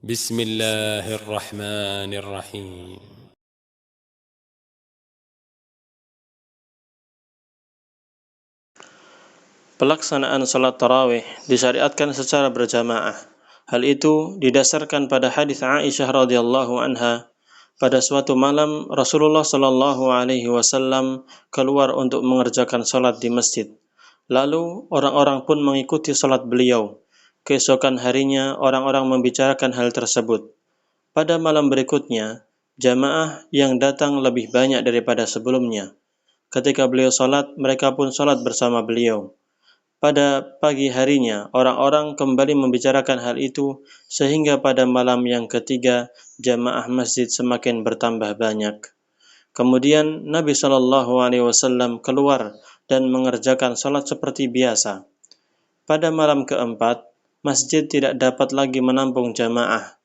بسم الله الرحمن الرحيم. Pelaksanaan salat tarawih disyariatkan secara berjamaah. Hal itu didasarkan pada hadis Aisyah radhiyallahu anha. Pada suatu malam Rasulullah shallallahu alaihi wasallam keluar untuk mengerjakan salat di masjid. Lalu orang-orang pun mengikuti salat beliau. Keesokan harinya orang-orang membicarakan hal tersebut. Pada malam berikutnya, jamaah yang datang lebih banyak daripada sebelumnya. Ketika beliau salat, mereka pun salat bersama beliau. Pada pagi harinya, orang-orang kembali membicarakan hal itu, sehingga pada malam yang ketiga, jamaah masjid semakin bertambah banyak. Kemudian Nabi SAW keluar dan mengerjakan salat seperti biasa. Pada malam keempat, masjid tidak dapat lagi menampung jamaah.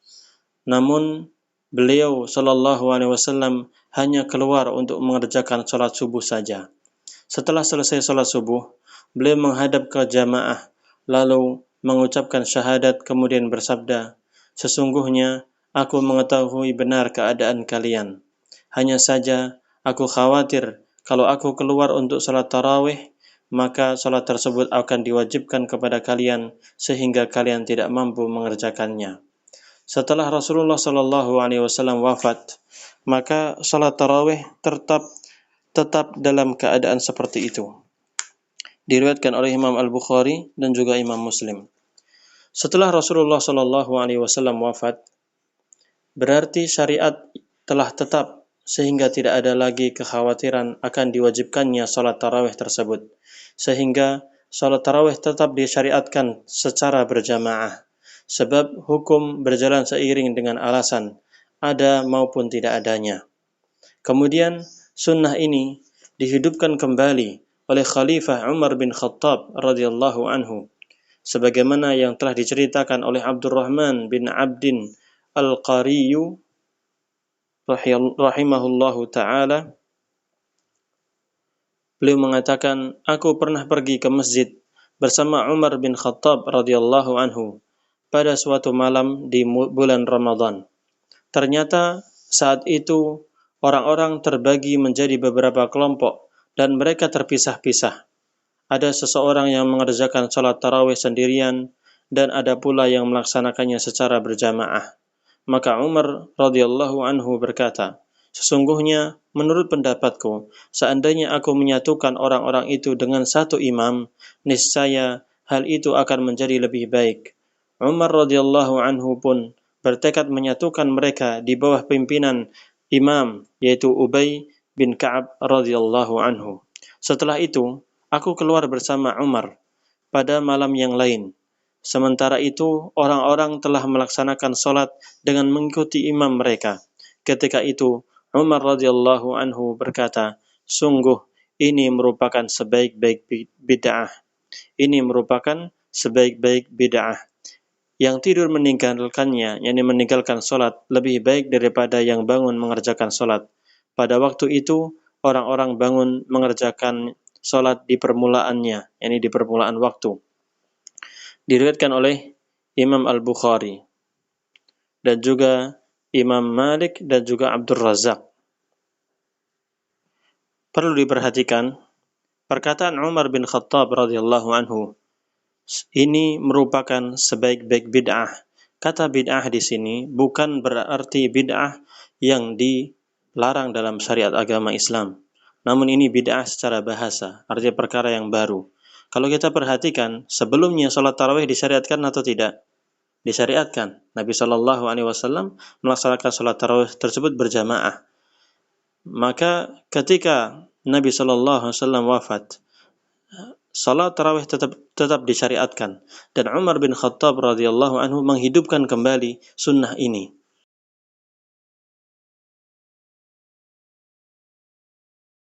Namun, beliau SAW hanya keluar untuk mengerjakan salat subuh saja. Setelah selesai salat subuh, beliau menghadap ke jamaah, lalu mengucapkan syahadat, kemudian bersabda, "Sesungguhnya aku mengetahui benar keadaan kalian. Hanya saja aku khawatir kalau aku keluar untuk salat tarawih, maka salat tersebut akan diwajibkan kepada kalian sehingga kalian tidak mampu mengerjakannya." Setelah Rasulullah SAW wafat, maka salat tarawih tetap dalam keadaan seperti itu. Diriwayatkan oleh Imam Al-Bukhari dan juga Imam Muslim. Setelah Rasulullah SAW wafat, berarti syariat telah tetap sehingga tidak ada lagi kekhawatiran akan diwajibkannya salat tarawih tersebut. Sehingga salat tarawih tetap disyariatkan secara berjamaah. Sebab hukum berjalan seiring dengan alasan ada maupun tidak adanya. Kemudian sunnah ini dihidupkan kembali oleh Khalifah Umar bin Khattab radhiyallahu anhu, sebagaimana yang telah diceritakan oleh Abdurrahman bin Abdin Al-Qariyu rahimahullahu ta'ala. Beliau mengatakan, aku pernah pergi ke masjid bersama Umar bin Khattab radhiyallahu anhu pada suatu malam di bulan Ramadan. Ternyata saat itu orang-orang terbagi menjadi beberapa kelompok dan mereka terpisah-pisah. Ada seseorang yang mengerjakan salat tarawih sendirian dan ada pula yang melaksanakannya secara berjamaah. Maka Umar radhiyallahu anhu berkata, "Sesungguhnya menurut pendapatku, seandainya aku menyatukan orang-orang itu dengan satu imam, niscaya hal itu akan menjadi lebih baik." Umar radhiyallahu anhu pun bertekad menyatukan mereka di bawah pimpinan imam, yaitu Ubay bin Ka'ab radhiyallahu anhu. Setelah itu, aku keluar bersama Umar pada malam yang lain. Sementara itu, orang-orang telah melaksanakan salat dengan mengikuti imam mereka. Ketika itu, Umar radhiyallahu anhu berkata, "Sungguh ini merupakan sebaik-baik bid'ah. Ini merupakan sebaik-baik bid'ah. Yang tidur meninggalkannya, yakni meninggalkan salat, lebih baik daripada yang bangun mengerjakan salat." Pada waktu itu, orang-orang bangun mengerjakan salat di permulaannya, yakni di permulaan waktu. Diriwayatkan oleh Imam Al-Bukhari dan juga Imam Malik dan juga Abdul Razak. Perlu diperhatikan perkataan Umar bin Khattab radhiyallahu anhu, ini merupakan sebaik-baik bid'ah. Kata bid'ah di sini bukan berarti bid'ah yang dilarang dalam syariat agama Islam. Namun ini bid'ah secara bahasa, artinya perkara yang baru. Kalau kita perhatikan, sebelumnya salat tarawih disyariatkan atau tidak? Disyariatkan. Nabi SAW melaksanakan salat tarawih tersebut berjamaah. Maka ketika Nabi SAW wafat, salat tarawih tetap disyariatkan, dan Umar bin Khattab radhiyallahu anhu menghidupkan kembali sunnah ini.